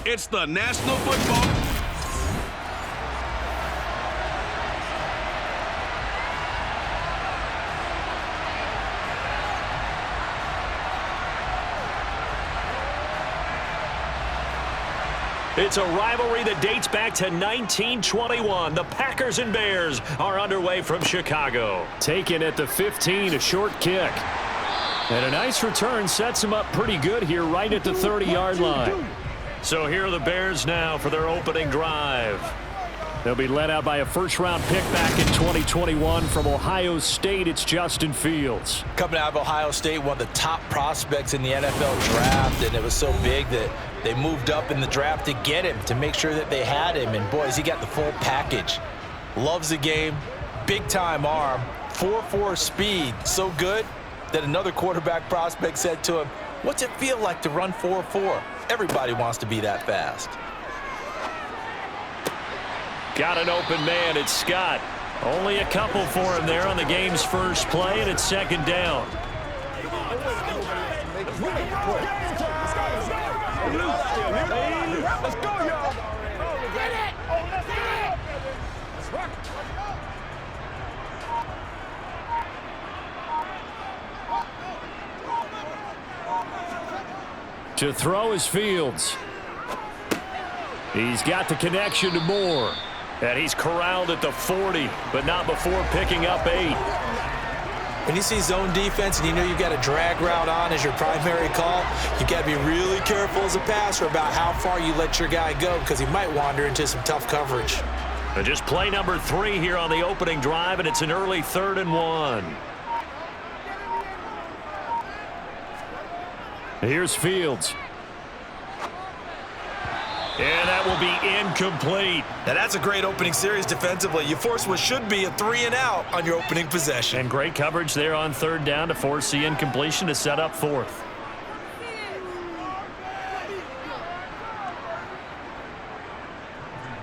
It's the National Football. It's a rivalry that dates back to 1921. The Packers and Bears are underway from Chicago. Taken at the 15, a short kick. And a nice return sets him up pretty good here right at the 30-yard line. So here are the Bears now for their opening drive. They'll be led out by a first-round pick back in 2021 from Ohio State. It's Justin Fields. Coming out of Ohio State, one of the top prospects in the NFL draft, and it was so big that they moved up in the draft to get him, to make sure that they had him. And, boys, he got the full package. Loves the game, big-time arm, 4.4 speed, so good that another quarterback prospect said to him, "What's it feel like to run 4.4? Everybody wants to be that fast." Got an open man. It's Scott. Only a couple for him there on the game's first play, and it's second down. Let's go, y'all. Get it. To throw is Fields. He's got the connection to Moore. And he's corralled at the 40, but not before picking up 8. When you see zone defense and you know you've got a drag route on as your primary call, you've got to be really careful as a passer about how far you let your guy go, because he might wander into some tough coverage. And just play number 3 here on the opening drive, and it's an early 3rd and 1. Here's Fields. And that will be incomplete. Now that's a great opening series defensively. You force what should be a 3-and-out on your opening possession. And great coverage there on 3rd down to force the incompletion to set up 4th.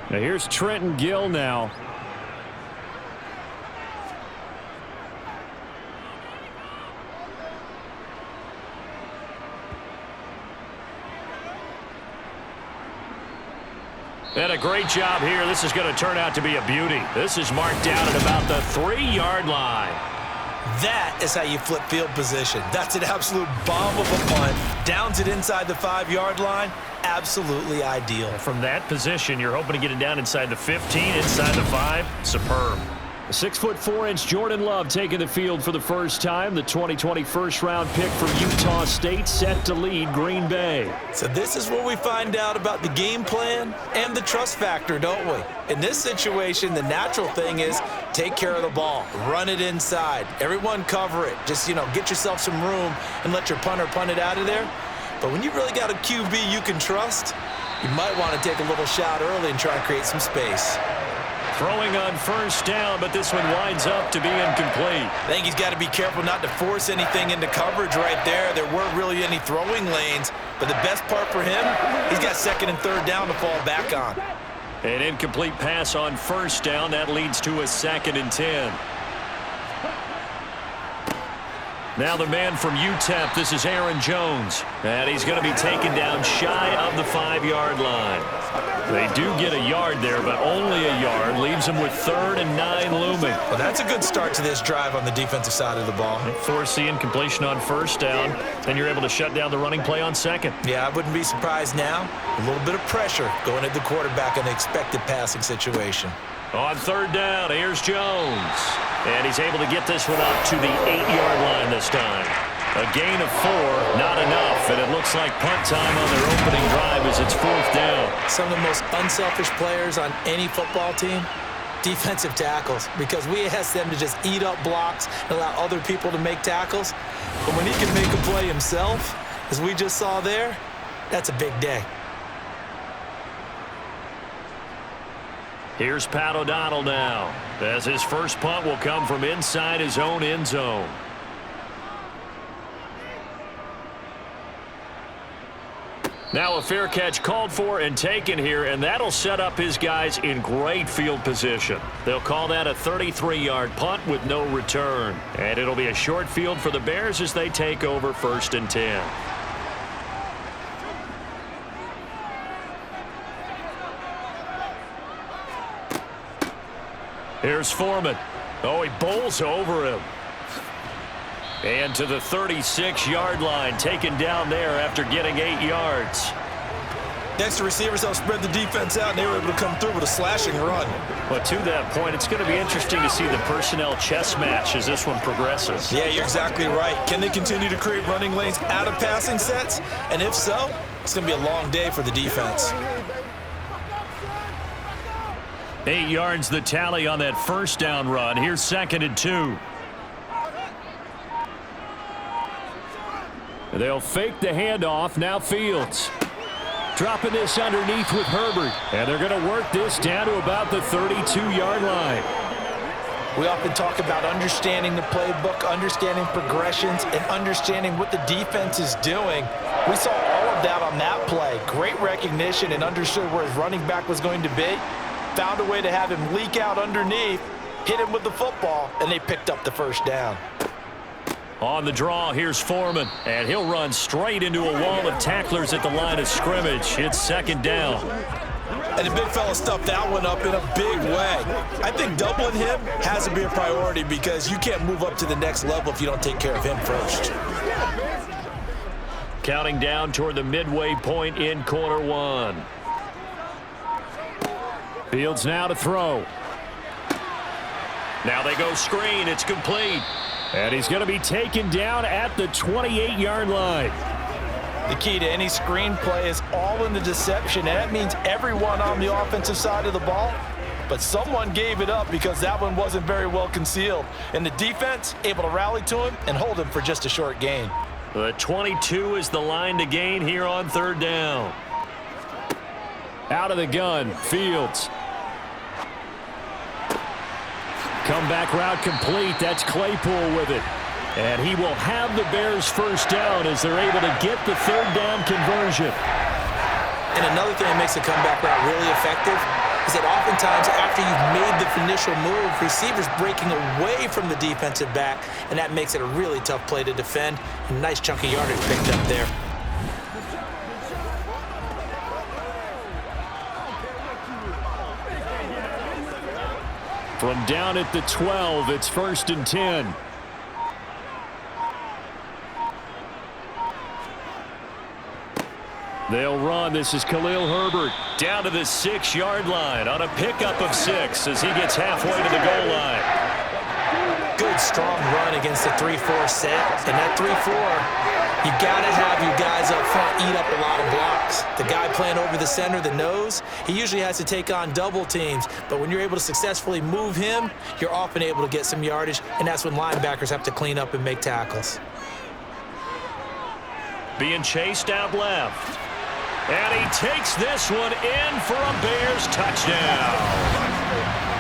Now here's Trenton Gill now. And a great job here. This is going to turn out to be a beauty. This is marked down at about the 3-yard line. That is how you flip field position. That's an absolute bomb of a punt. Downs it inside the 5-yard line. Absolutely ideal. From that position, you're hoping to get it down inside the 15, inside the 5. Superb. A 6'4" Jordan Love taking the field for the first time. The 2020 first-round pick from Utah State set to lead Green Bay. So this is where we find out about the game plan and the trust factor, don't we? In this situation, the natural thing is take care of the ball. Run it inside. Everyone cover it. Just, get yourself some room and let your punter punt it out of there. But when you really got a QB you can trust, you might want to take a little shot early and try to create some space. Throwing on first down, but this one winds up to be incomplete. I think he's got to be careful not to force anything into coverage right there. There weren't really any throwing lanes, but the best part for him, he's got 2nd and 3rd down to fall back on. An incomplete pass on first down. That leads to a 2nd and 10. Now the man from UTEP, this is Aaron Jones. And he's going to be taken down shy of the 5-yard line. They do get a yard there, but only a yard. Leaves them with 3rd and 9 looming. Well, that's a good start to this drive on the defensive side of the ball. Force the incompletion on first down. Then you're able to shut down the running play on 2nd. Yeah, I wouldn't be surprised now. A little bit of pressure going at the quarterback in the expected passing situation. On 3rd down, here's Jones. And he's able to get this one up to the 8-yard line this time. A gain of 4, not enough, and it looks like punt time on their opening drive as it's 4th down. Some of the most unselfish players on any football team, defensive tackles, because we ask them to just eat up blocks and allow other people to make tackles. But when he can make a play himself, as we just saw there, that's a big day. Here's Pat O'Donnell now, as his first punt will come from inside his own end zone. Now a fair catch called for and taken here, and that'll set up his guys in great field position. They'll call that a 33-yard punt with no return. And it'll be a short field for the Bears as they take over 1st and 10. Here's Foreman. Oh, he bowls over him. And to the 36-yard line, taken down there after getting 8 yards. Next to receivers, they'll spread the defense out, and they were able to come through with a slashing run. But to that point, it's going to be interesting to see the personnel chess match as this one progresses. Yeah, you're exactly right. Can they continue to create running lanes out of passing sets? And if so, it's going to be a long day for the defense. 8 yards the tally on that first down run. Here's 2nd and 2. They'll fake the handoff. Now Fields. Dropping this underneath with Herbert. And they're going to work this down to about the 32-yard line. We often talk about understanding the playbook, understanding progressions, and understanding what the defense is doing. We saw all of that on that play. Great recognition and understood where his running back was going to be. Found a way to have him leak out underneath, hit him with the football, and they picked up the first down. On the draw, here's Foreman, and he'll run straight into a wall of tacklers at the line of scrimmage. It's 2nd down. And the big fella stuffed that one up in a big way. I think doubling him has to be a priority because you can't move up to the next level if you don't take care of him first. Counting down toward the midway point in quarter one. Fields now to throw. Now they go screen. It's complete. And he's going to be taken down at the 28-yard line. The key to any screen play is all in the deception, and that means everyone on the offensive side of the ball. But someone gave it up because that one wasn't very well concealed. And the defense able to rally to him and hold him for just a short gain. The 22 is the line to gain here on 3rd down. Out of the gun, Fields. Comeback route complete. That's Claypool with it. And he will have the Bears first down as they're able to get the 3rd down conversion. And another thing that makes the comeback route really effective is that oftentimes after you've made the initial move, receivers breaking away from the defensive back, and that makes it a really tough play to defend. A nice chunk of yardage picked up there. From down at the 12, it's 1st and 10. They'll run. This is Khalil Herbert down to the 6-yard line on a pickup of 6 as he gets halfway to the goal line. Good, strong run against the 3-4 set. And that 3-4, you got to have your guys up front eat up a lot of blocks. The guy playing over the center, the nose, he usually has to take on double teams. But when you're able to successfully move him, you're often able to get some yardage, and that's when linebackers have to clean up and make tackles. Being chased out left. And he takes this one in for a Bears touchdown.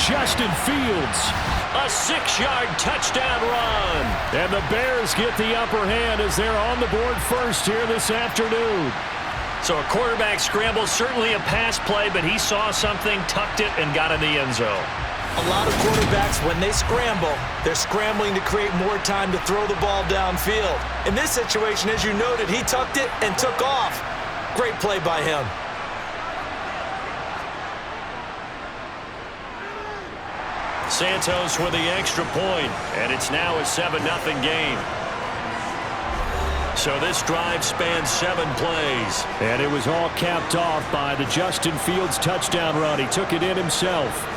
Justin Fields, a 6-yard touchdown run. And the Bears get the upper hand as they're on the board first here this afternoon. So a quarterback scramble, certainly a pass play, but he saw something, tucked it, and got in the end zone. A lot of quarterbacks, when they scramble, they're scrambling to create more time to throw the ball downfield. In this situation, as you noted, he tucked it and took off. Great play by him. Santos with the extra point, and it's now a 7-0 game. So this drive spans 7 plays. And it was all capped off by the Justin Fields touchdown run. He took it in himself.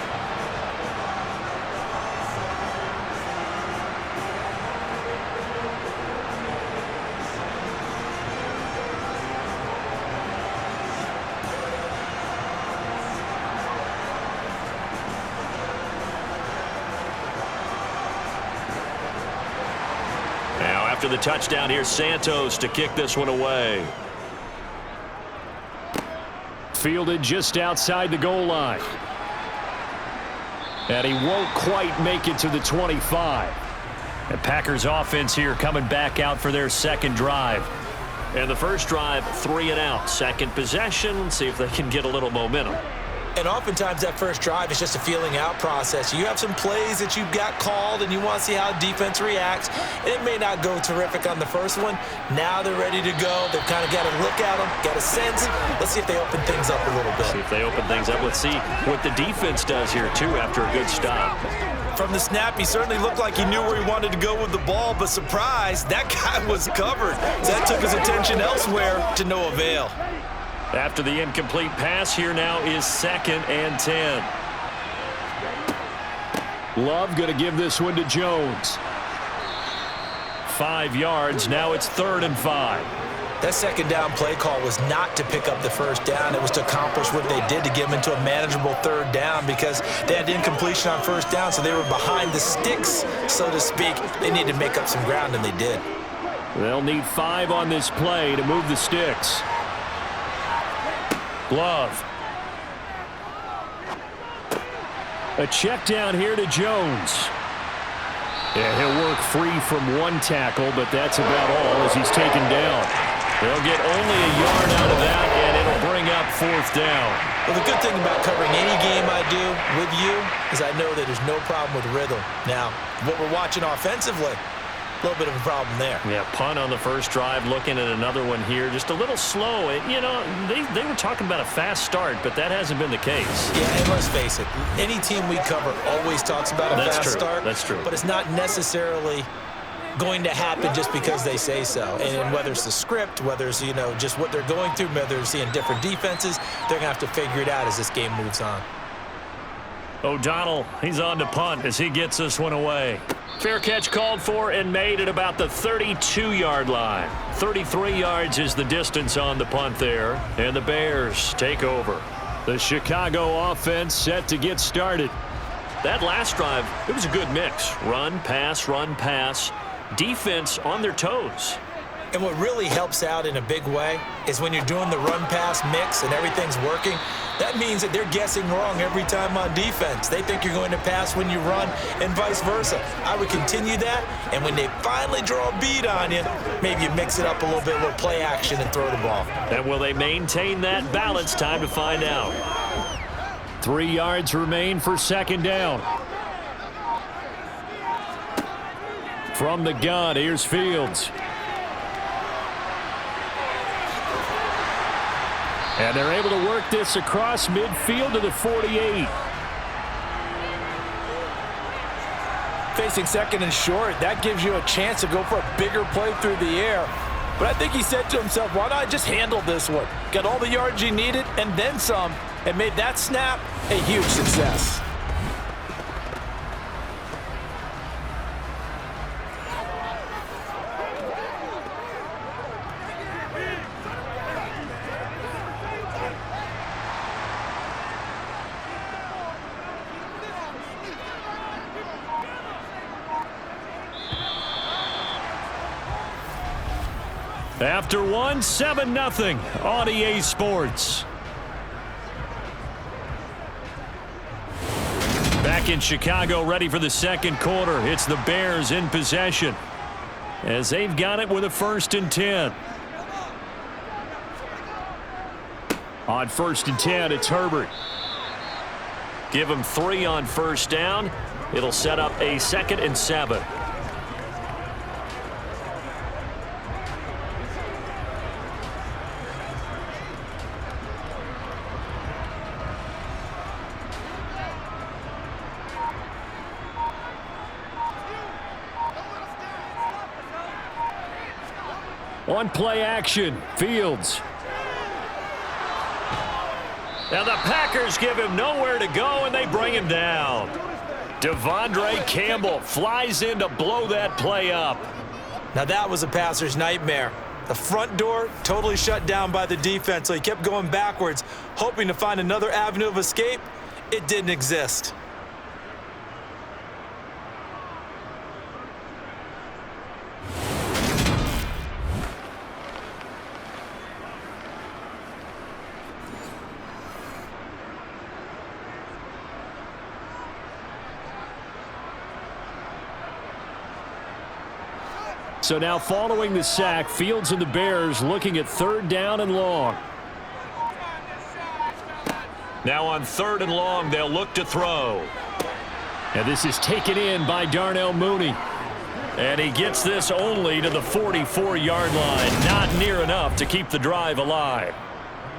After the touchdown, here's Santos to kick this one away. Fielded just outside the goal line. And he won't quite make it to the 25. The Packers offense here coming back out for their second drive. And the first drive, 3 and out. Second possession, see if they can get a little momentum. And oftentimes that first drive is just a feeling out process. You have some plays that you've got called and you want to see how defense reacts. And it may not go terrific on the first one. Now they're ready to go. They've kind of got to look at them, got a sense. Let's see if they open things up a little bit. See if they open things up. Let's see what the defense does here, too, after a good stop. From the snap, he certainly looked like he knew where he wanted to go with the ball, but surprise, that guy was covered. So that took his attention elsewhere to no avail. After the incomplete pass, here now is 2nd and 10. Love going to give this one to Jones. 5 yards. Now it's 3rd and 5. That second down play call was not to pick up the first down. It was to accomplish what they did to get them into a manageable 3rd down because they had incompletion on first down, so they were behind the sticks, so to speak. They needed to make up some ground, and they did. They'll need 5 on this play to move the sticks. Glove. A check down here to Jones. Yeah, he'll work free from one tackle, but that's about all as he's taken down. They'll get only a yard out of that, and it'll bring up 4th down. Well, the good thing about covering any game I do with you is I know that there's no problem with rhythm. Now, what we're watching offensively, a little bit of a problem there. Yeah, punt on the first drive, looking at another one here. Just a little slow. You know, they were talking about a fast start, but that hasn't been the case. Yeah, and let's face it, any team we cover always talks about a fast start. That's true. But it's not necessarily going to happen just because they say so. And whether it's the script, whether it's, you know, just what they're going through, whether they're seeing different defenses, they're going to have to figure it out as this game moves on. O'Donnell, he's on to punt as he gets this one away. Fair catch called for and made at about the 32-yard line. 33 yards is the distance on the punt there, and the Bears take over. The Chicago offense set to get started. That last drive, it was a good mix. Run, pass, defense on their toes. And what really helps out in a big way is when you're doing the run-pass mix and everything's working, that means that they're guessing wrong every time on defense. They think you're going to pass when you run and vice versa. I would continue that, and when they finally draw a bead on you, maybe you mix it up a little bit with play action and throw the ball. And will they maintain that balance? Time to find out. 3 yards remain for 2nd down. From the gun, here's Fields. And they're able to work this across midfield to the 48. Facing 2nd and short, that gives you a chance to go for a bigger play through the air. But I think he said to himself, why not just handle this one? Got all the yards you needed and then some, and made that snap a huge success. After one, 7-0 on EA Sports. Back in Chicago, ready for the 2nd quarter. It's the Bears in possession as they've got it with a 1st and 10. On 1st and 10, it's Herbert. Give him 3 on 1st down. It'll set up a 2nd and 7. On play action, Fields. Now the Packers give him nowhere to go, and they bring him down. Devondre Campbell flies in to blow that play up. Now that was a passer's nightmare. The front door totally shut down by the defense, so he kept going backwards, hoping to find another avenue of escape. It didn't exist. So now following the sack, Fields and the Bears looking at 3rd down and long. Now on 3rd and long, they'll look to throw. And this is taken in by Darnell Mooney. And he gets this only to the 44-yard line. Not near enough to keep the drive alive.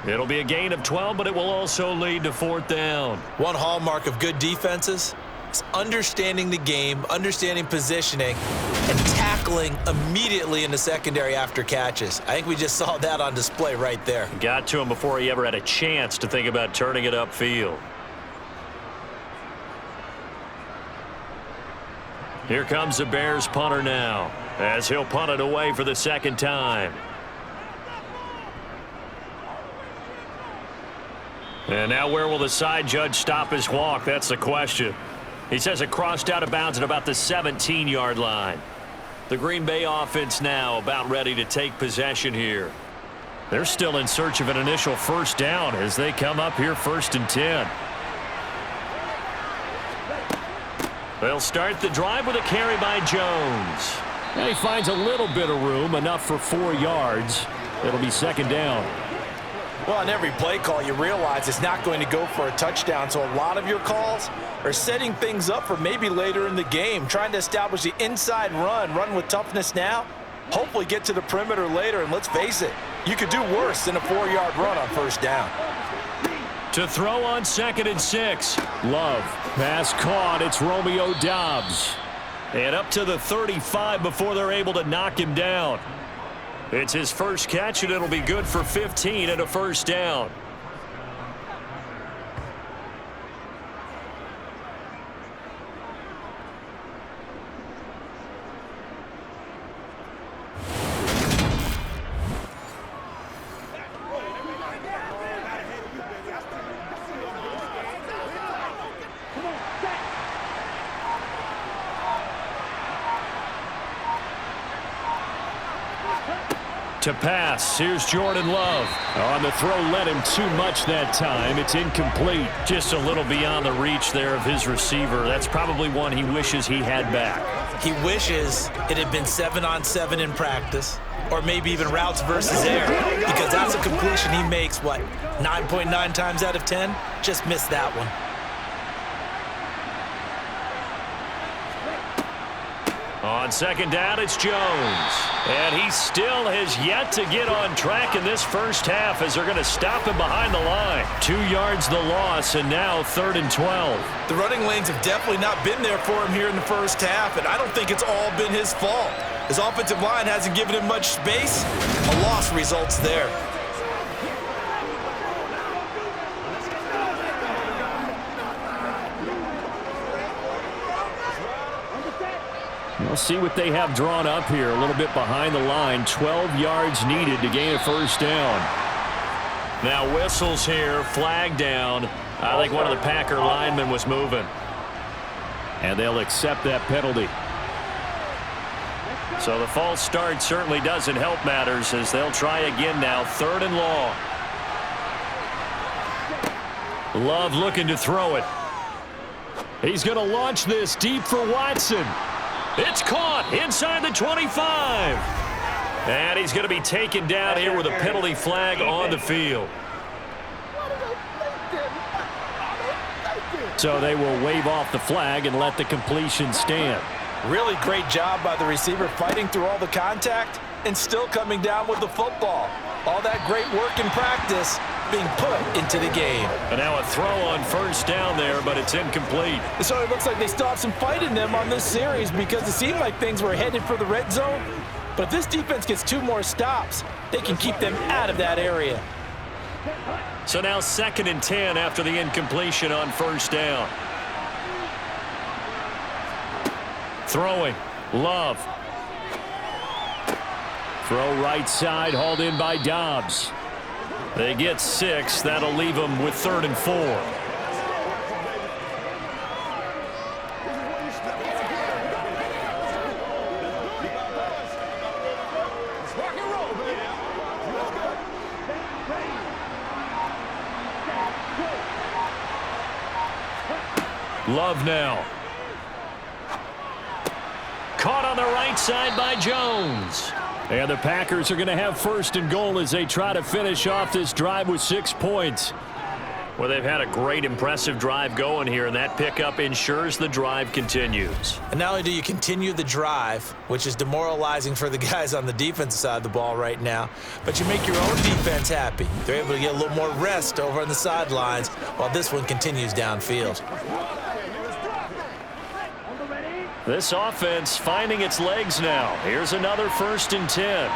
It'll be a gain of 12, but it will also lead to 4th down. One hallmark of good defenses is understanding the game, understanding positioning, and tackling immediately in the secondary after catches. I think we just saw that on display right there. Got to him before he ever had a chance to think about turning it upfield. Here comes the Bears punter now, as he'll punt it away for the 2nd time. And now where will the side judge stop his walk? That's the question. He says it crossed out of bounds at about the 17-yard line. The Green Bay offense now about ready to take possession here. They're still in search of an initial 1st down as they come up here 1st and 10. They'll start the drive with a carry by Jones. And he finds a little bit of room, enough for 4 yards. It'll be 2nd down. Well, on every play call, you realize it's not going to go for a touchdown, so a lot of your calls are setting things up for maybe later in the game, trying to establish the inside run with toughness now, hopefully get to the perimeter later, and let's face it, you could do worse than a 4-yard run on 1st down. To throw on 2nd and 6. Love. Pass caught. It's Romeo Doubs. And up to the 35 before they're able to knock him down. It's his first catch, and it'll be good for 15 and a 1st down. To pass, here's Jordan Love. On the throw, led him too much that time. It's incomplete. Just a little beyond the reach there of his receiver. That's probably one he wishes he had back. He wishes it had been 7-on-7 in practice, or maybe even routes versus air, because that's a completion he makes, 9.9 times out of 10? Just missed that one. On 2nd down, it's Jones. And he still has yet to get on track in this 1st half as they're going to stop him behind the line. 2 yards the loss, and now 3rd and 12. The running lanes have definitely not been there for him here in the 1st half, and I don't think it's all been his fault. His offensive line hasn't given him much space. A loss results there. We'll see what they have drawn up here. A little bit behind the line. 12 yards needed to gain a 1st down. Now whistles here. Flag down. I think one of the Packer linemen was moving. And they'll accept that penalty. So the false start certainly doesn't help matters as they'll try again now. 3rd and long. Love looking to throw it. He's going to launch this deep for Watson. It's caught inside the 25. And he's going to be taken down here with a penalty flag on the field. So they will wave off the flag and let the completion stand. Really great job by the receiver fighting through all the contact and still coming down with the football. All that great work in practice being put into the game. And now a throw on 1st down there, but it's incomplete. So it looks like they still have some fight in them on this series because it seemed like things were headed for the red zone. But if this defense gets 2 more stops, they can keep them out of that area. So now 2nd and 10 after the incompletion on 1st down. Throwing. Love. Throw right side, hauled in by Doubs. They get 6. That'll leave them with 3rd and 4. Love now. Caught on the right side by Jones. And the Packers are going to have 1st and goal as they try to finish off this drive with 6 points. Well, they've had a great, impressive drive going here, and that pickup ensures the drive continues. And not only do you continue the drive, which is demoralizing for the guys on the defensive side of the ball right now, but you make your own defense happy. They're able to get a little more rest over on the sidelines while this one continues downfield. This offense finding its legs now. Here's another 1st and 10.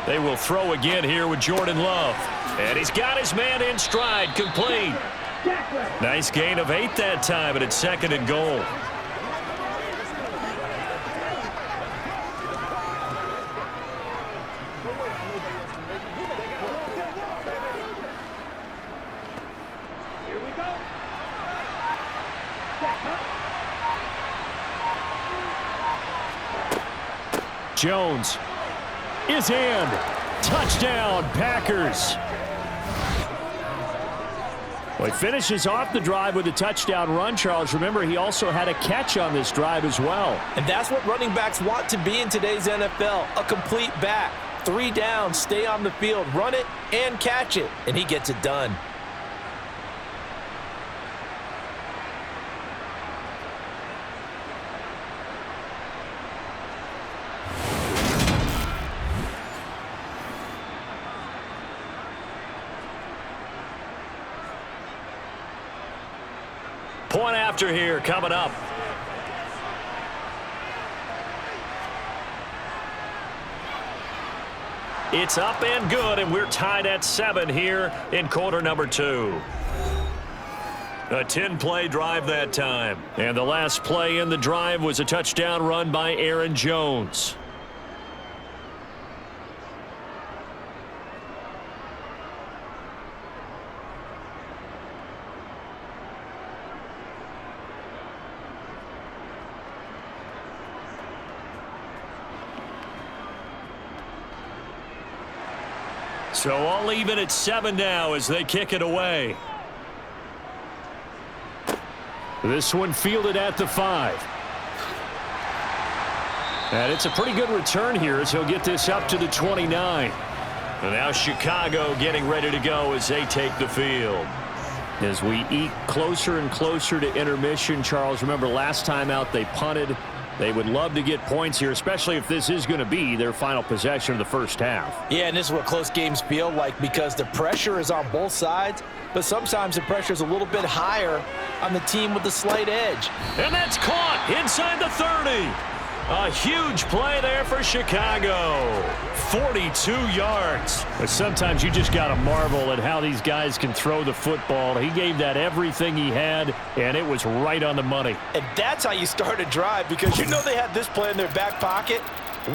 They will throw again here with Jordan Love. And he's got his man in stride, complete. Nice gain of 8 that time, and it's 2nd and goal. Jones is in. Touchdown, Packers. Well, he finishes off the drive with a touchdown run, Charles. Remember, he also had a catch on this drive as well. And that's what running backs want to be in today's NFL, a complete back. 3 down, stay on the field, run it, and catch it. And he gets it done. Point after here coming up. It's up and good, and we're tied at 7 here in quarter number 2. A 10-play drive that time. And the last play in the drive was a touchdown run by Aaron Jones. So all even at 7 now as they kick it away. This one fielded at the 5. And it's a pretty good return here as he'll get this up to the 29. And now Chicago getting ready to go as they take the field. As we eke closer and closer to intermission, Charles, remember last time out they punted. They would love to get points here, especially if this is going to be their final possession of the first half. Yeah, and this is what close games feel like because the pressure is on both sides, but sometimes the pressure is a little bit higher on the team with the slight edge. And that's caught inside the 30. A huge play there for Chicago. 42 yards. But sometimes you just got to marvel at how these guys can throw the football. He gave that everything he had, and it was right on the money. And that's how you start a drive because you know they had this play in their back pocket,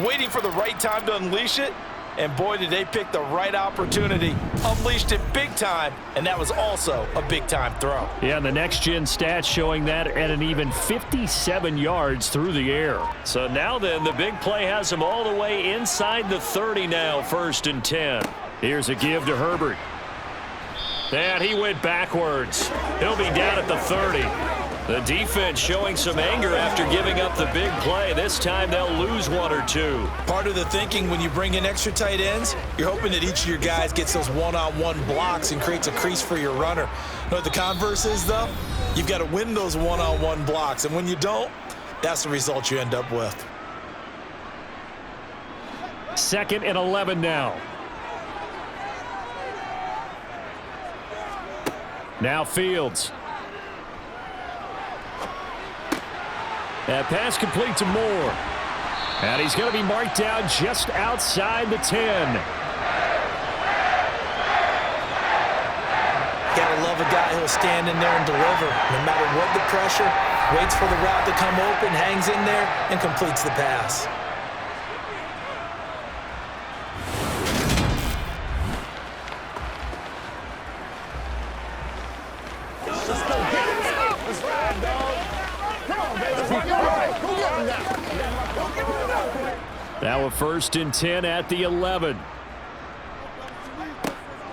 waiting for the right time to unleash it. And boy, did they pick the right opportunity. Unleashed it big time, and that was also a big-time throw. Yeah, and the next-gen stats showing that at an even 57 yards through the air. So now then, the big play has him all the way inside the 30 now, 1st and 10. Here's a give to Herbert. And he went backwards. He'll be down at the 30. The defense showing some anger after giving up the big play. This time they'll lose 1 or 2. Part of the thinking when you bring in extra tight ends, you're hoping that each of your guys gets those one-on-one blocks and creates a crease for your runner. You know what the converse is, though? You've got to win those one-on-one blocks, and when you don't, that's the result you end up with. 2nd and 11 now. Now Fields. That pass complete to Moore. And he's going to be marked down just outside the 10. Gotta love a guy who'll stand in there and deliver. No matter what the pressure, waits for the route to come open, hangs in there, and completes the pass. Now a 1st and 10 at the 11.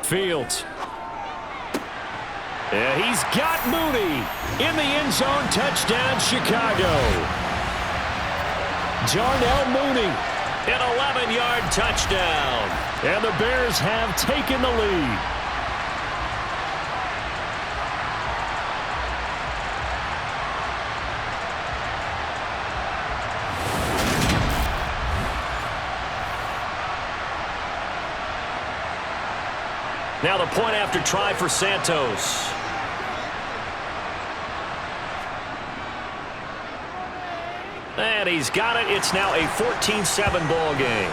Fields. Yeah, he's got Mooney in the end zone. Touchdown, Chicago. Darnell Mooney, an 11-yard touchdown. And the Bears have taken the lead. Now the point after try for Santos. And he's got it. It's now a 14-7 ball game.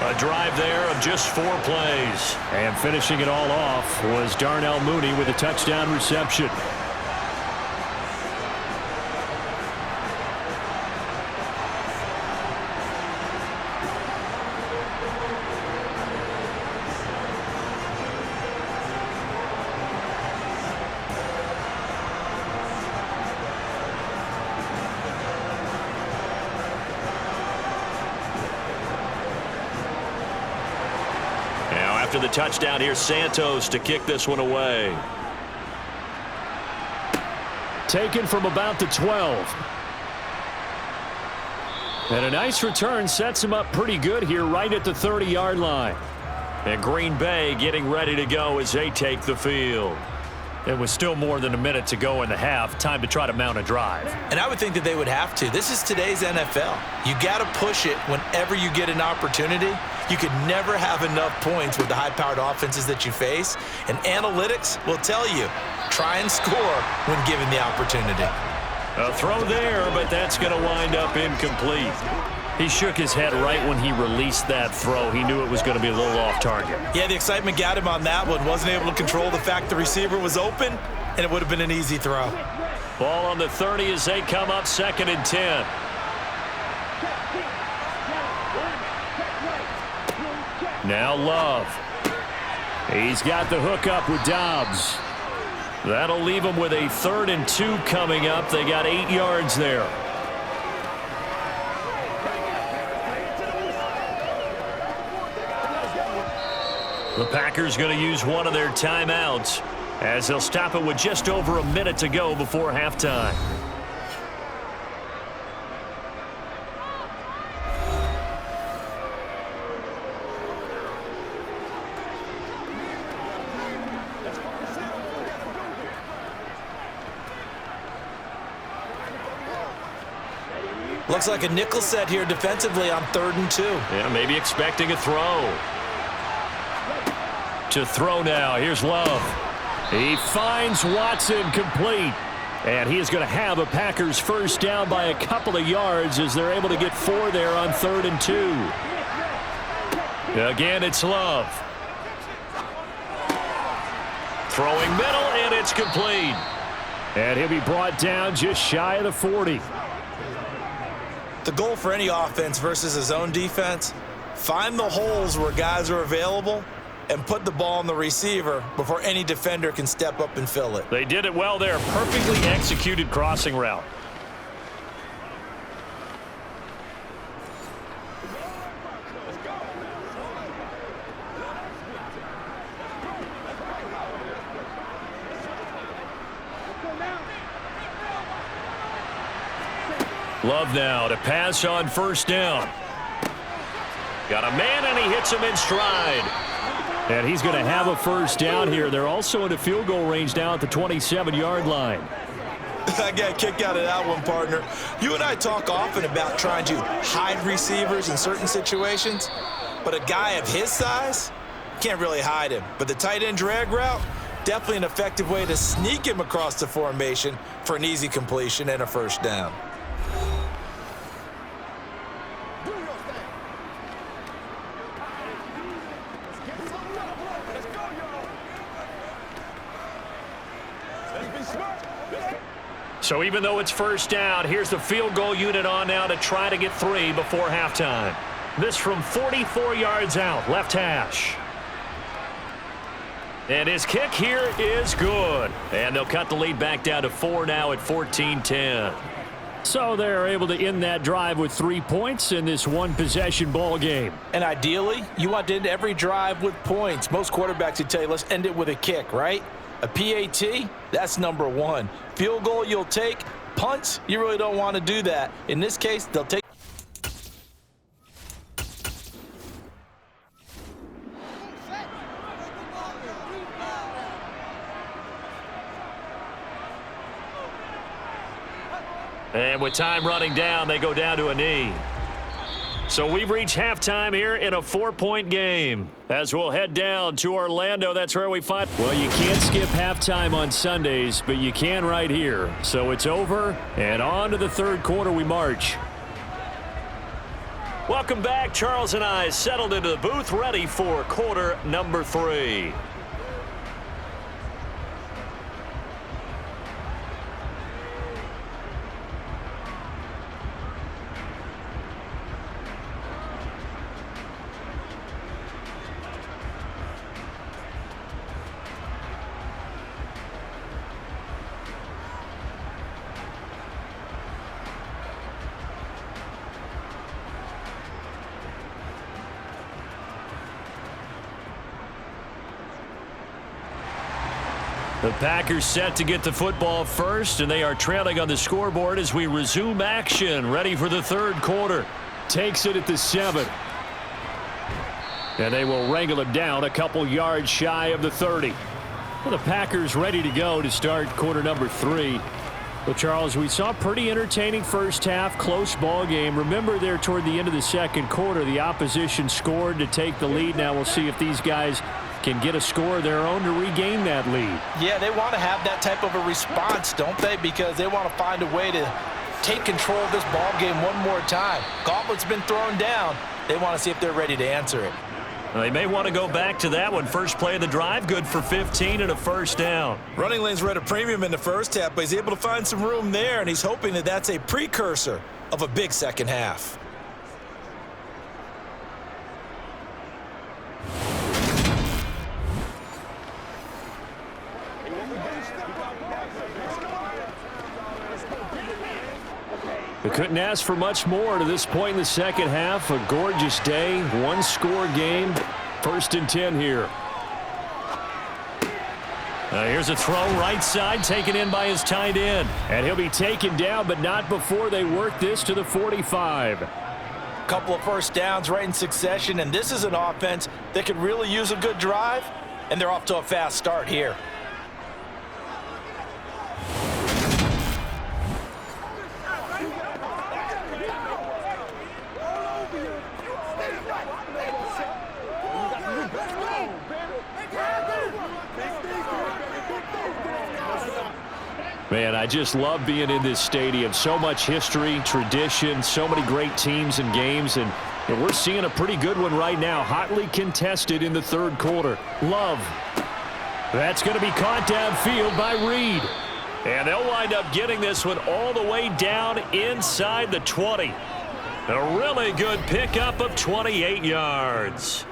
A drive there of just 4 plays. And finishing it all off was Darnell Mooney with a touchdown reception. After the touchdown, here's Santos to kick this one away. Taken from about the 12. And a nice return sets him up pretty good here right at the 30-yard line. And Green Bay getting ready to go as they take the field. It was still more than a minute to go in the half. Time to try to mount a drive. And I would think that they would have to. This is today's NFL. You got to push it whenever you get an opportunity. You could never have enough points with the high-powered offenses that you face. And analytics will tell you, try and score when given the opportunity. A throw there, but that's going to wind up incomplete. He shook his head right when he released that throw. He knew it was going to be a little off target. Yeah, the excitement got him on that one. Wasn't able to control the fact the receiver was open, and it would have been an easy throw. Ball on the 30 as they come up 2nd and 10. Now Love. He's got the hook up with Dobbs. That'll leave them with a 3rd and 2 coming up. They got 8 yards there. The Packers going to use one of their timeouts as they'll stop it with just over a minute to go before halftime. Looks like a nickel set here defensively on 3rd and 2. Yeah, maybe expecting a throw. To throw now. Here's Love. He finds Watson complete. And he is going to have a Packers first down by a couple of yards as they're able to get 4 there on 3rd and 2. Again, it's Love. Throwing middle, and it's complete. And he'll be brought down just shy of the 40. The goal for any offense versus his own defense, find the holes where guys are available and put the ball on the receiver before any defender can step up and fill it. They did it well there. Perfectly executed crossing route. Love now to pass on 1st down. Got a man, and he hits him in stride. And he's going to have a first down here. They're also in a field goal range now at the 27-yard line. I got a kick out of that one, partner. You and I talk often about trying to hide receivers in certain situations, but a guy of his size can't really hide him. But the tight end drag route, definitely an effective way to sneak him across the formation for an easy completion and a first down. So even though it's first down, here's the field goal unit on now to try to get 3 before halftime. This from 44 yards out, left hash. And his kick here is good. And they'll cut the lead back down to 4 now at 14-10. So they're able to end that drive with 3 points in this one-possession ball game. And ideally, you want to end every drive with points. Most quarterbacks would tell you, let's end it with a kick, right? A PAT, that's number 1. Field goal, you'll take. Punts, you really don't want to do that. In this case, they'll take. And with time running down, they go down to a knee. So we've reached halftime here in a 4-point game. As we'll head down to Orlando, that's where we find. Well, you can't skip halftime on Sundays, but you can right here. So it's over, and on to the third quarter we march. Welcome back. Charles and I settled into the booth, ready for quarter number 3. The Packers set to get the football first, and they are trailing on the scoreboard as we resume action, ready for the third quarter. Takes it at the 7. And they will wrangle it down a couple yards shy of the 30. Well, the Packers ready to go to start quarter number 3. Well, Charles, we saw a pretty entertaining first half, close ball game. Remember there toward the end of the second quarter, the opposition scored to take the lead. Now we'll see if these guys can get a score of their own to regain that lead. Yeah, they want to have that type of a response, don't they? Because they want to find a way to take control of this ball game one more time. Gauntlet's been thrown down. They want to see if they're ready to answer it. They may want to go back to that one. First play of the drive, good for 15 and a first down. Running lanes were at a premium in the first half, but he's able to find some room there, and he's hoping that that's a precursor of a big second half. They couldn't ask for much more to this point in the second half. A gorgeous day, one-score game. 1st and 10 here. Here's a throw right side, taken in by his tight end. And he'll be taken down, but not before they work this to the 45. Couple of first downs right in succession, and this is an offense that could really use a good drive, and they're off to a fast start here. Man, I just love being in this stadium. So much history, tradition, so many great teams and games, and we're seeing a pretty good one right now. Hotly contested in the third quarter. Love. That's going to be caught downfield by Reed. And they'll wind up getting this one all the way down inside the 20. A really good pickup of 28 yards.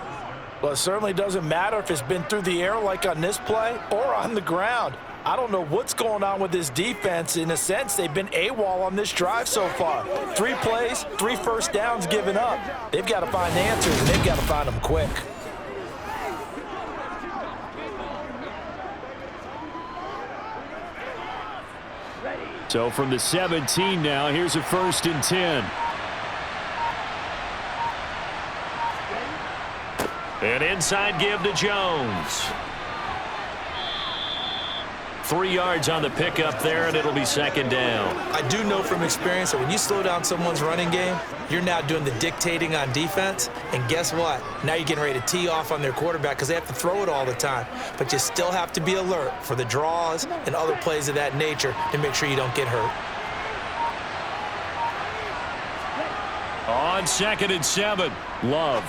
Well, it certainly doesn't matter if it's been through the air like on this play or on the ground. I don't know what's going on with this defense. In a sense, they've been AWOL on this drive so far. 3 plays, 3 first downs given up. They've got to find answers, and they've got to find them quick. So from the 17 now, here's a 1st and 10. An inside give to Jones. 3 yards on the pickup there, and it'll be 2nd down. I do know from experience that when you slow down someone's running game, you're now doing the dictating on defense. And guess what? Now you're getting ready to tee off on their quarterback because they have to throw it all the time. But you still have to be alert for the draws and other plays of that nature to make sure you don't get hurt. On 2nd and 7, Love.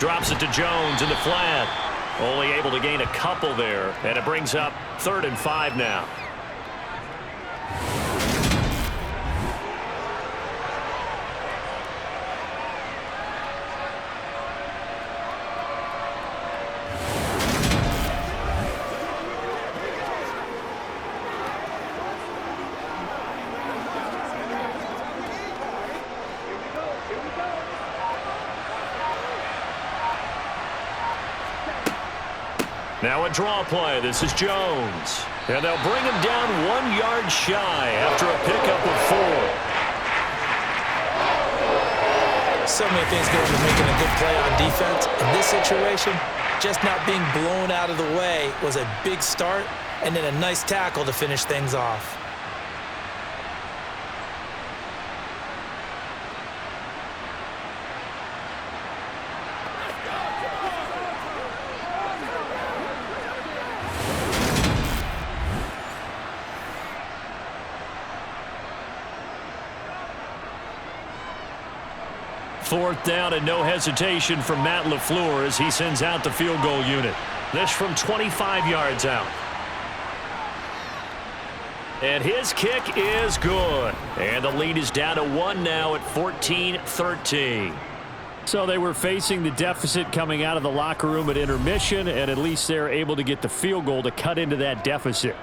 Drops it to Jones in the flat. Only able to gain a couple there, and it brings up 3rd and 5 now. Now a draw play. This is Jones. And they'll bring him down 1 yard shy after a pickup of 4. So many things go into making a good play on defense. In this situation, just not being blown out of the way was a big start, and then a nice tackle to finish things off. 4th down and no hesitation from Matt LaFleur as he sends out the field goal unit. This from 25 yards out. And his kick is good. And the lead is down to 1 now at 14-13. So they were facing the deficit coming out of the locker room at intermission, and at least they're able to get the field goal to cut into that deficit.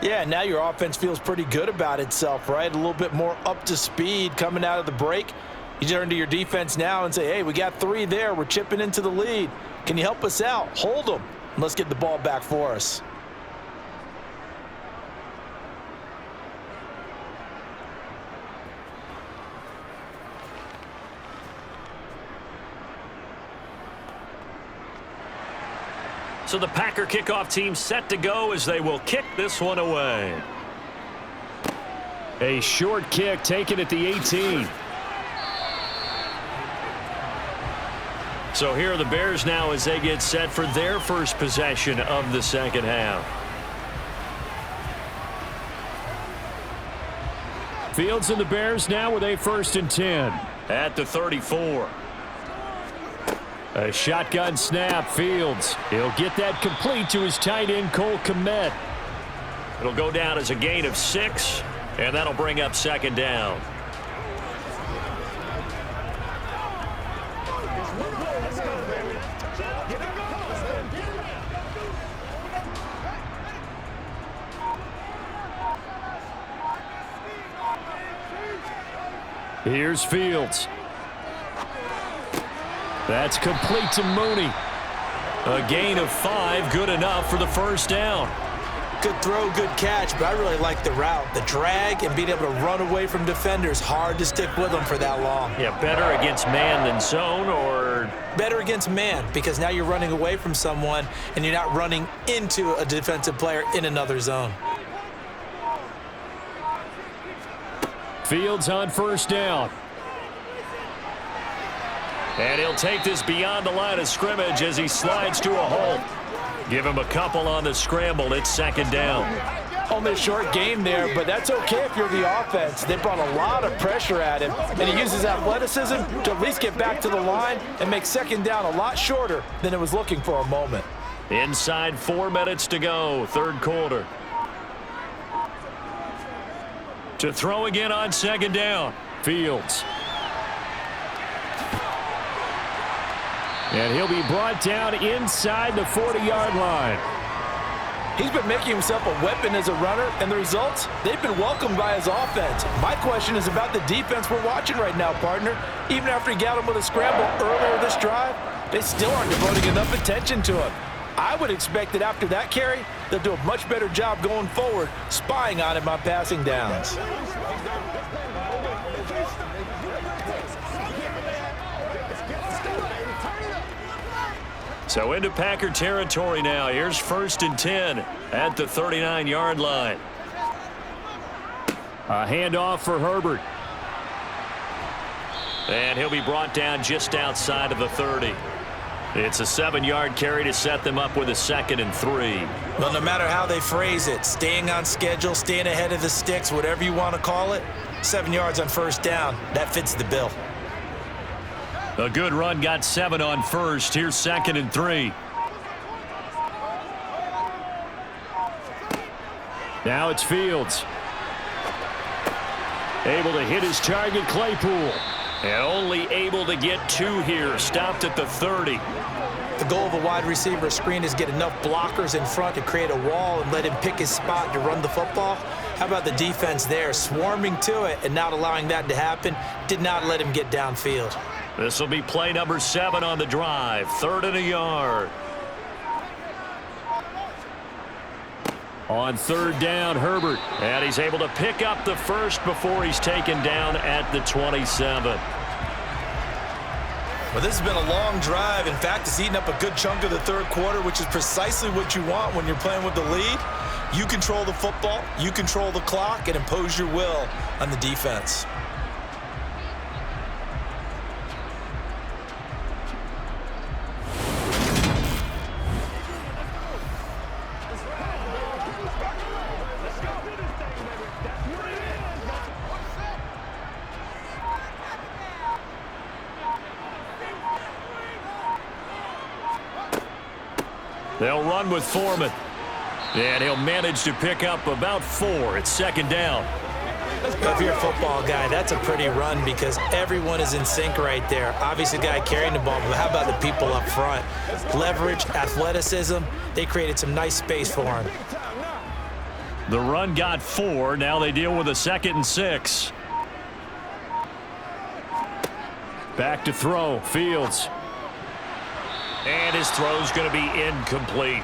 Yeah, now your offense feels pretty good about itself, right? A little bit more up to speed coming out of the break. You turn to your defense now and say, hey, we got 3 there. We're chipping into the lead. Can you help us out? Hold them. Let's get the ball back for us. So the Packer kickoff team set to go as they will kick this one away. A short kick taken at the 18. So here are the Bears now as they get set for their first possession of the second half. Fields and the Bears now with a 1st and 10. At the 34. A shotgun snap. Fields. He'll get that complete to his tight end, Cole Kmet. It'll go down as a gain of 6, and that'll bring up 2nd down. Here's Fields. That's complete to Mooney. A gain of 5, good enough for the 1st down. Good throw, good catch, but I really like the route. The drag and being able to run away from defenders, hard to stick with them for that long. Yeah, better against man than zone, or? Better against man, because now you're running away from someone and you're not running into a defensive player in another zone. Fields on 1st down. And he'll take this beyond the line of scrimmage as he slides to a halt. Give him a couple on the scramble. It's 2nd down. Only a short game there, but that's okay if you're the offense. They brought a lot of pressure at him, and he uses athleticism to at least get back to the line and make 2nd down a lot shorter than it was looking for a moment. Inside 4 minutes to go, 3rd quarter. To throw again on 2nd down. Fields. And he'll be brought down inside the 40-yard line. He's been making himself a weapon as a runner, and the results, they've been welcomed by his offense. My question is about the defense we're watching right now, partner. Even after he got him with a scramble earlier this drive, they still aren't devoting enough attention to him. I would expect that after that carry, they'll do a much better job going forward, spying on him on passing downs. So into Packer territory now. Here's 1st and 10 at the 39-yard line. A handoff for Herbert. And he'll be brought down just outside of the 30. It's a 7-yard carry to set them up with a 2nd and 3. Well, no matter how they phrase it, staying on schedule, staying ahead of the sticks, whatever you want to call it, 7 yards on 1st down, that fits the bill. A good run got 7 on 1st. Here's 2nd and 3. Now it's Fields. Able to hit his target, Claypool. And only able to get 2 here. Stopped at the 30. The goal of a wide receiver screen is get enough blockers in front to create a wall and let him pick his spot to run the football. How about the defense there, swarming to it and not allowing that to happen? Did not let him get downfield. This will be play number 7 on the drive. 3rd and a yard. On 3rd down, Herbert. And he's able to pick up the 1st before he's taken down at the 27. Well, this has been a long drive. In fact, it's eaten up a good chunk of the 3rd quarter, which is precisely what you want when you're playing with the lead. You control the football, you control the clock, and impose your will on the defense. They'll run with Foreman. And he'll manage to pick up about 4. It's second down. If you're a football guy, that's a pretty run because everyone is in sync right there. Obviously, the guy carrying the ball, but how about the people up front? Leverage, athleticism, they created some nice space for him. The run got 4. Now they deal with a 2nd and 6. Back to throw. Fields. And his throw's going to be incomplete.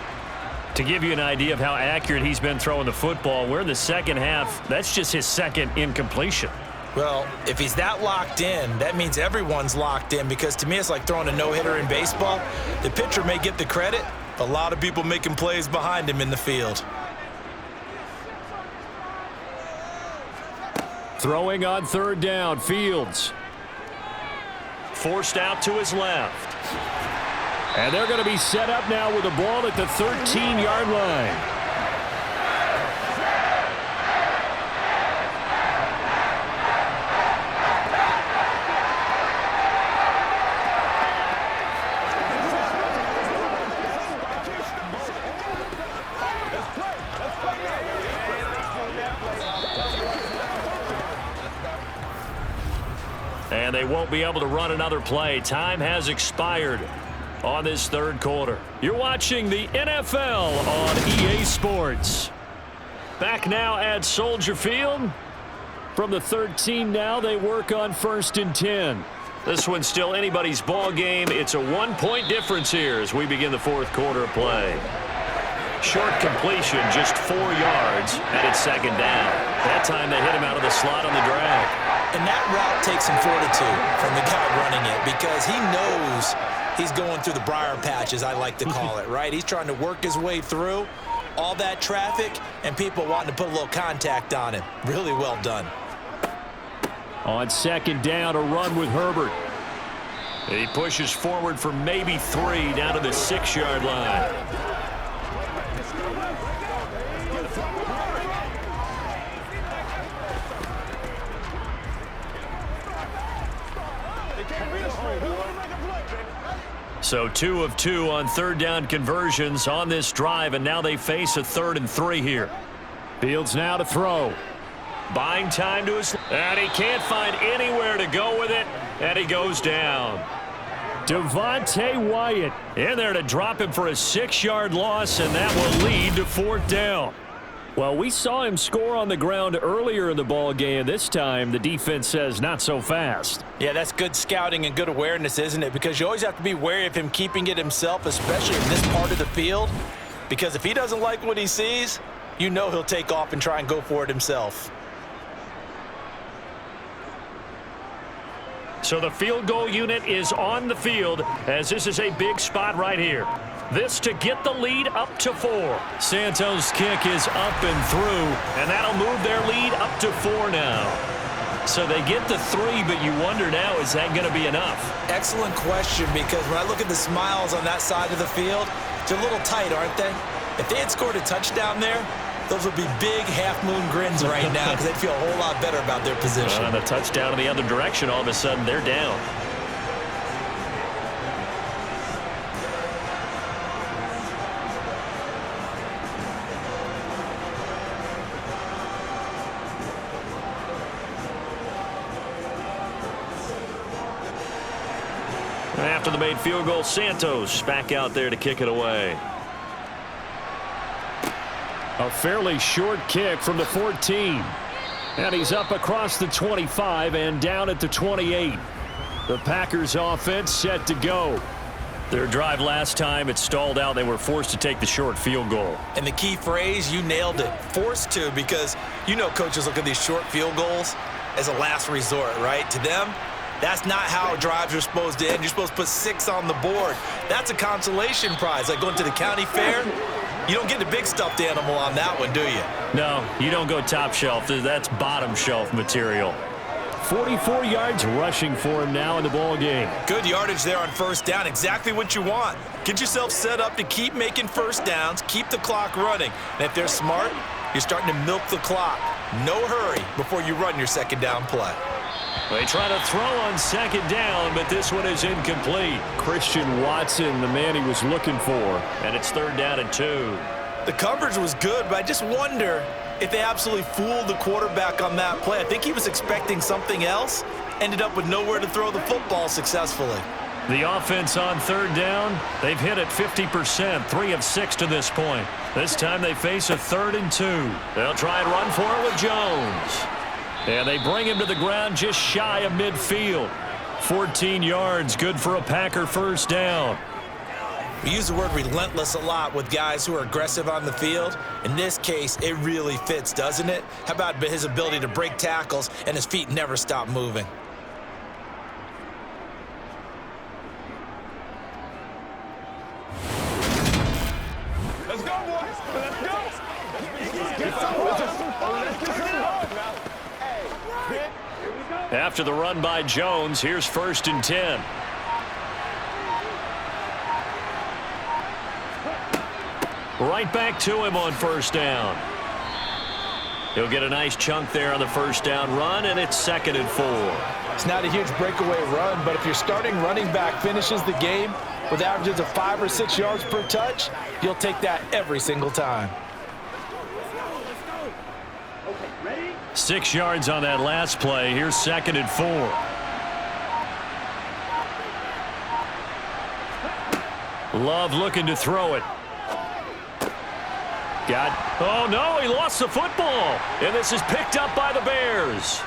To give you an idea of how accurate he's been throwing the football, we're in the second half. That's just his 2nd incompletion. Well, if he's that locked in, that means everyone's locked in because to me it's like throwing a no-hitter in baseball. The pitcher may get the credit, but a lot of people making plays behind him in the field. Throwing on 3rd down, Fields. Forced out to his left. And they're going to be set up now with the ball at the 13-yard line. And they won't be able to run another play. Time has expired on this 3rd quarter. You're watching the NFL on EA Sports. Back now at Soldier Field. From the 13 now, they work on 1st and 10. This one's still anybody's ball game. It's a 1-point difference here as we begin the 4th quarter of play. Short completion, just 4 yards, and it's 2nd down. That time they hit him out of the slot on the drag. And that route takes some fortitude from the guy running it because he knows he's going through the briar patch, as I like to call it, right? He's trying to work his way through all that traffic and people wanting to put a little contact on him. Really well done. On 2nd down, a run with Herbert. He pushes forward for maybe 3 down to the 6-yard line. So 2 of 2 on 3rd down conversions on this drive, and now they face a 3rd and 3 here. Fields now to throw. Buying time to his... And he can't find anywhere to go with it, and he goes down. Devontae Wyatt in there to drop him for a 6-yard loss, and that will lead to 4th down. Well, we saw him score on the ground earlier in the ball game. This time, the defense says not so fast. Yeah, that's good scouting and good awareness, isn't it? Because you always have to be wary of him keeping it himself, especially in this part of the field. Because if he doesn't like what he sees, you know he'll take off and try and go for it himself. So the field goal unit is on the field as this is a big spot right here. This to get the lead up to 4. Santos' kick is up and through, and that'll move their lead up to 4 now. So they get the 3, but you wonder now, is that going to be enough? Excellent question, because when I look at the smiles on that side of the field, they're a little tight, aren't they? If they had scored a touchdown there, those would be big half-moon grins right now because they'd feel a whole lot better about their position. And a touchdown in the other direction, all of a sudden they're down. After the made field goal, Santos back out there to kick it away. A fairly short kick from the 14. And he's up across the 25 and down at the 28. The Packers offense set to go. Their drive last time, it stalled out. They were forced to take the short field goal. And the key phrase, you nailed it. Forced to, because you know coaches look at these short field goals as a last resort, right? To them, that's not how drives are supposed to end. You're supposed to put 6 on the board. That's a consolation prize. Like going to the county fair, you don't get the big stuffed animal on that one, do you? No, you don't go top shelf. That's bottom shelf material. 44 yards rushing for him now in the ball game. Good yardage there on 1st down. Exactly what you want. Get yourself set up to keep making 1st downs, keep the clock running. And if they're smart, you're starting to milk the clock. No hurry before you run your 2nd down play. They try to throw on second down, but this one is incomplete. Christian Watson, the man he was looking for. And it's 3rd down and 2. The coverage was good, but I just wonder if they absolutely fooled the quarterback on that play. I think he was expecting something else, ended up with nowhere to throw the football successfully. The offense on 3rd down, they've hit it 50%, 3 of 6 to this point. This time they face a 3rd and 2. They'll try and run for it with Jones. And they bring him to the ground just shy of midfield. 14 yards, good for a Packer 1st down. We use the word relentless a lot with guys who are aggressive on the field. In this case, it really fits, doesn't it? How about his ability to break tackles and his feet never stop moving? Let's go, boys. Let's go. After the run by Jones, here's 1st and 10. Right back to him on 1st down. He'll get a nice chunk there on the 1st down run, and it's 2nd and 4. It's not a huge breakaway run, but if your starting running back finishes the game with averages of 5 or 6 yards per touch, you'll take that every single time. 6 yards on that last play. Here's 2nd and 4. Love looking to throw it. Oh no, he lost the football. And this is picked up by the Bears.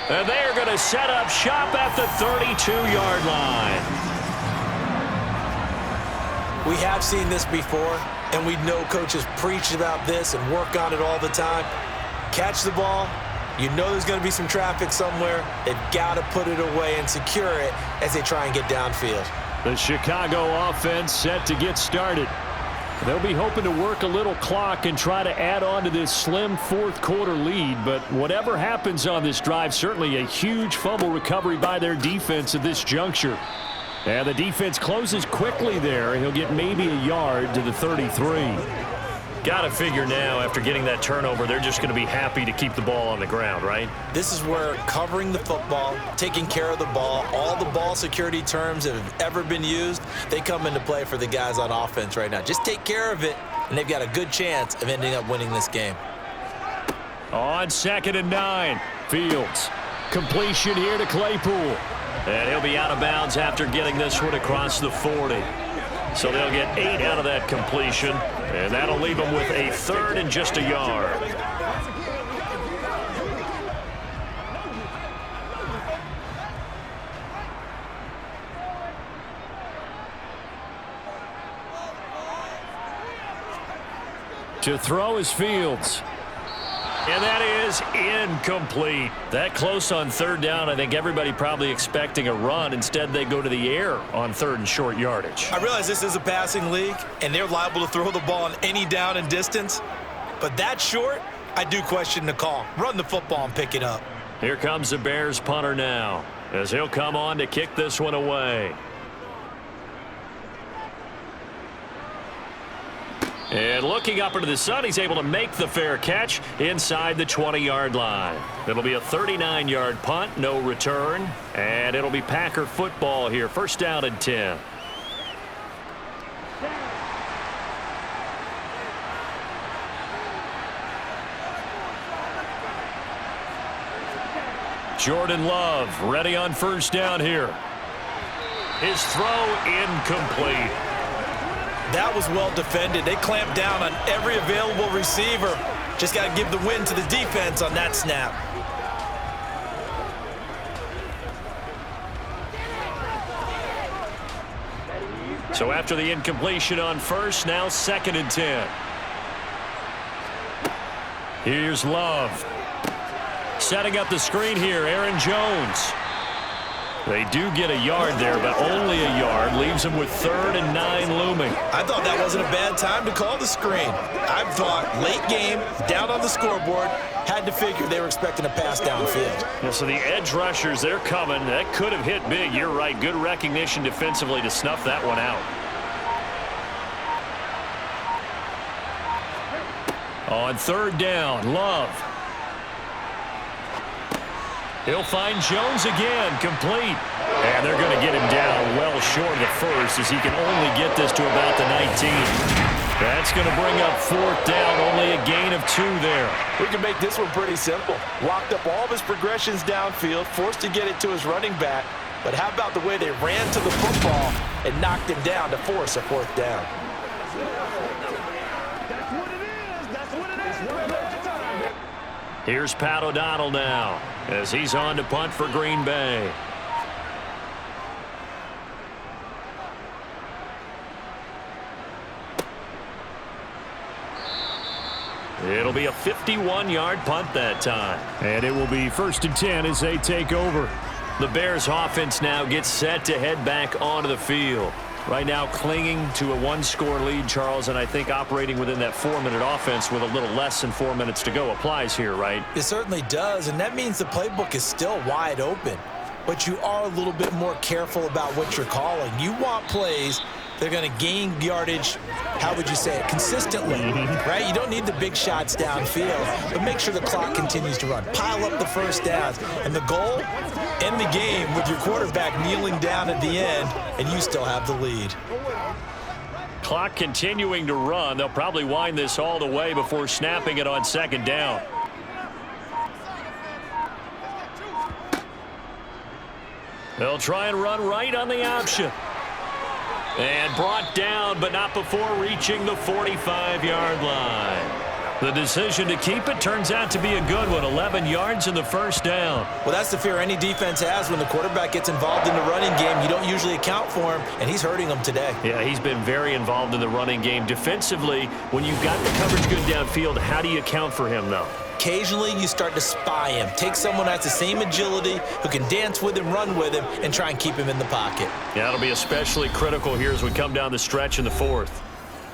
And they are going to set up shop at the 32-yard line. We have seen this before, and we know coaches preach about this and work on it all the time. Catch the ball. You know there's going to be some traffic somewhere. They've got to put it away and secure it as they try and get downfield. The Chicago offense set to get started. They'll be hoping to work a little clock and try to add on to this slim 4th quarter lead. But whatever happens on this drive, certainly a huge fumble recovery by their defense at this juncture. And the defense closes quickly there. He'll get maybe a yard to the 33. Got to figure now, after getting that turnover, they're just going to be happy to keep the ball on the ground, right? This is where covering the football, taking care of the ball, all the ball security terms that have ever been used, they come into play for the guys on offense right now. Just take care of it, and they've got a good chance of ending up winning this game. On 2nd and 9, Fields. Completion here to Claypool. And he'll be out of bounds after getting this one across the 40. So they'll get 8 out of that completion, and that'll leave them with a 3rd and just a yard. To throw is Fields. And that is incomplete. That close on 3rd down, I think everybody probably expecting a run. Instead, they go to the air on 3rd and short yardage. I realize this is a passing league, and they're liable to throw the ball on any down and distance. But that short, I do question the call. Run the football and pick it up. Here comes the Bears punter now, as he'll come on to kick this one away. And looking up into the sun, he's able to make the fair catch inside the 20-yard line. It'll be a 39-yard punt, no return. And it'll be Packer football here, 1st down and 10. Jordan Love ready on 1st down here. His throw incomplete. That was well defended. They clamped down on every available receiver. Just got to give the win to the defense on that snap. So after the incompletion on 1st, now 2nd and 10. Here's Love. Setting up the screen here, Aaron Jones. They do get a yard there, but only a yard. Leaves them with 3rd and 9 looming. I thought that wasn't a bad time to call the screen. I thought late game, down on the scoreboard, had to figure they were expecting a pass downfield. Yeah, so the edge rushers, they're coming. That could have hit big. You're right. Good recognition defensively to snuff that one out. On 3rd down, Love. He'll find Jones again, complete. And they're going to get him down well short of the first as he can only get this to about the 19. That's going to bring up fourth down, only a gain of 2 there. We can make this one pretty simple. Locked up all of his progressions downfield, forced to get it to his running back. But how about the way they ran to the football and knocked him down to force a fourth down? Here's Pat O'Donnell now as he's on to punt for Green Bay. It'll be a 51-yard punt that time. And it will be 1st and 10 as they take over. The Bears offense now gets set to head back onto the field. Right now clinging to a 1-score lead, Charles, and I think operating within that 4-minute offense with a little less than 4 minutes to go applies here, right? It certainly does, and that means the playbook is still wide open. But you are a little bit more careful about what you're calling. You want plays that are going to gain yardage, how would you say it, consistently, right? You don't need the big shots downfield, but make sure the clock continues to run. Pile up the first downs. And the goal, end the game with your quarterback kneeling down at the end, and you still have the lead. Clock continuing to run. They'll probably wind this all the way before snapping it on 2nd down. They'll try and run right on the option. And brought down, but not before reaching the 45-yard line. The decision to keep it turns out to be a good one. 11 yards in the first down. Well, that's the fear any defense has when the quarterback gets involved in the running game. You don't usually account for him, and he's hurting them today. Yeah, he's been very involved in the running game. Defensively, when you've got the coverage good downfield, how do you account for him, though? Occasionally, you start to spy him. Take someone who has the same agility, who can dance with him, run with him, and try and keep him in the pocket. Yeah, that'll be especially critical here as we come down the stretch in the fourth.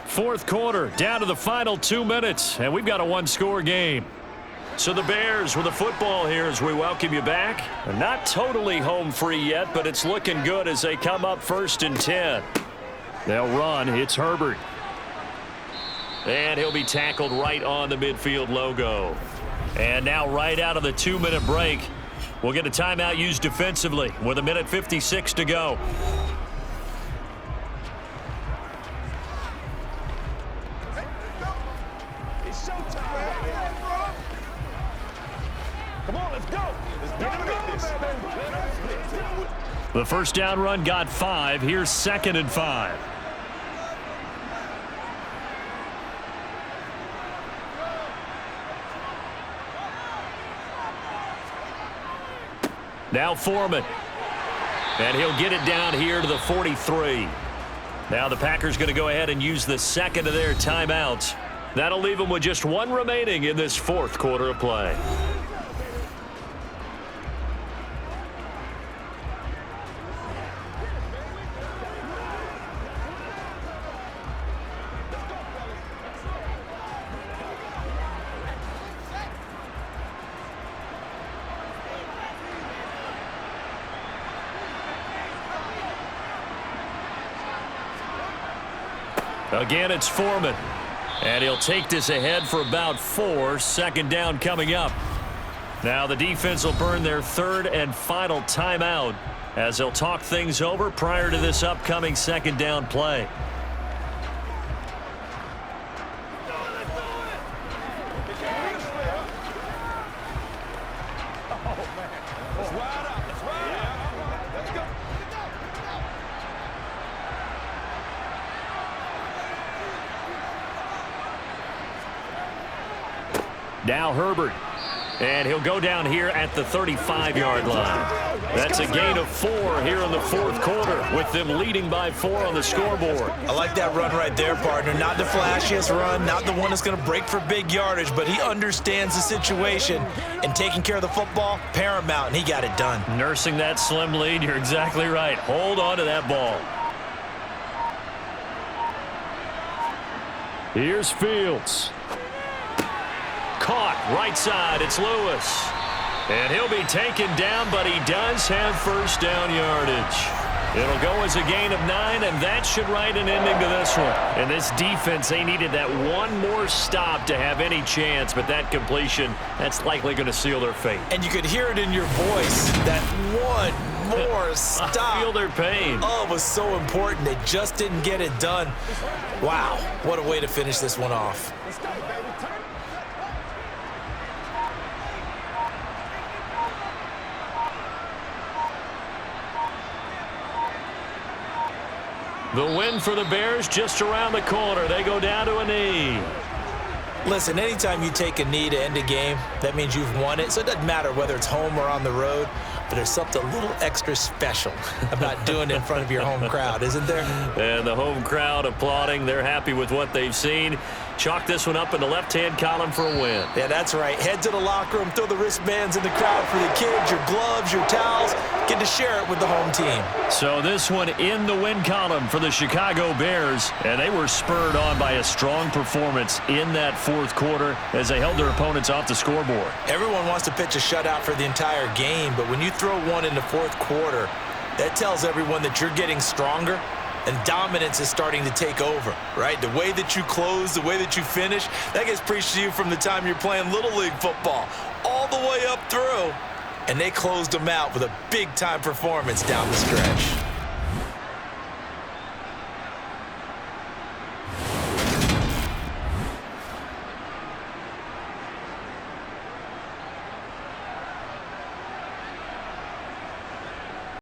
Fourth quarter, down to the final 2 minutes, and we've got a 1-score game. So the Bears with the football here as we welcome you back. They're not totally home free yet, but it's looking good as they come up 1st and 10. They'll run. It's Herbert. And he'll be tackled right on the midfield logo. And now right out of the 2-minute break, we'll get a timeout used defensively with 1:56 to go. Come on, let's go. The first down run got 5. Here's 2nd and 5. Now Foreman. And he'll get it down here to the 43. Now the Packers going to go ahead and use the second of their timeouts. That'll leave them with just 1 remaining in this fourth quarter of play. Again, it's Foreman. And he'll take this ahead for about 4. 2nd down coming up. Now the defense will burn their 3rd and final timeout as they'll talk things over prior to this upcoming 2nd down play. Now Herbert. And he'll go down here at the 35-yard line. That's a gain of 4 here in the fourth quarter with them leading by 4 on the scoreboard. I like that run right there, partner. Not the flashiest run, not the one that's going to break for big yardage, but he understands the situation, and taking care of the football, paramount, and he got it done. Nursing that slim lead, you're exactly right. Hold on to that ball. Here's Fields. Caught right side. It's Lewis. And he'll be taken down, but he does have first down yardage. It'll go as a gain of 9, and that should write an ending to this one. And this defense, they needed that one more stop to have any chance, but that completion, that's likely going to seal their fate. And you could hear it in your voice, that one more stop. I feel their pain. Oh, it was so important. They just didn't get it done. Wow, what a way to finish this one off. The win for the Bears just around the corner. They go down to a knee. Listen, anytime you take a knee to end a game, that means you've won it. So it doesn't matter whether it's home or on the road, but there's something a little extra special about doing it in front of your home crowd, isn't there? And the home crowd applauding. They're happy with what they've seen. Chalk this one up in the left-hand column for a win. Yeah, that's right. Head to the locker room, throw the wristbands in the crowd for the kids, your gloves, your towels. Get to share it with the home team. So this one in the win column for the Chicago Bears, and they were spurred on by a strong performance in that fourth quarter as they held their opponents off the scoreboard. Everyone wants to pitch a shutout for the entire game, but when you throw one in the fourth quarter, that tells everyone that you're getting stronger and dominance is starting to take over, right? The way that you close, the way that you finish, that gets preached to you from the time you're playing Little League football all the way up through. And they closed them out with a big-time performance down the stretch.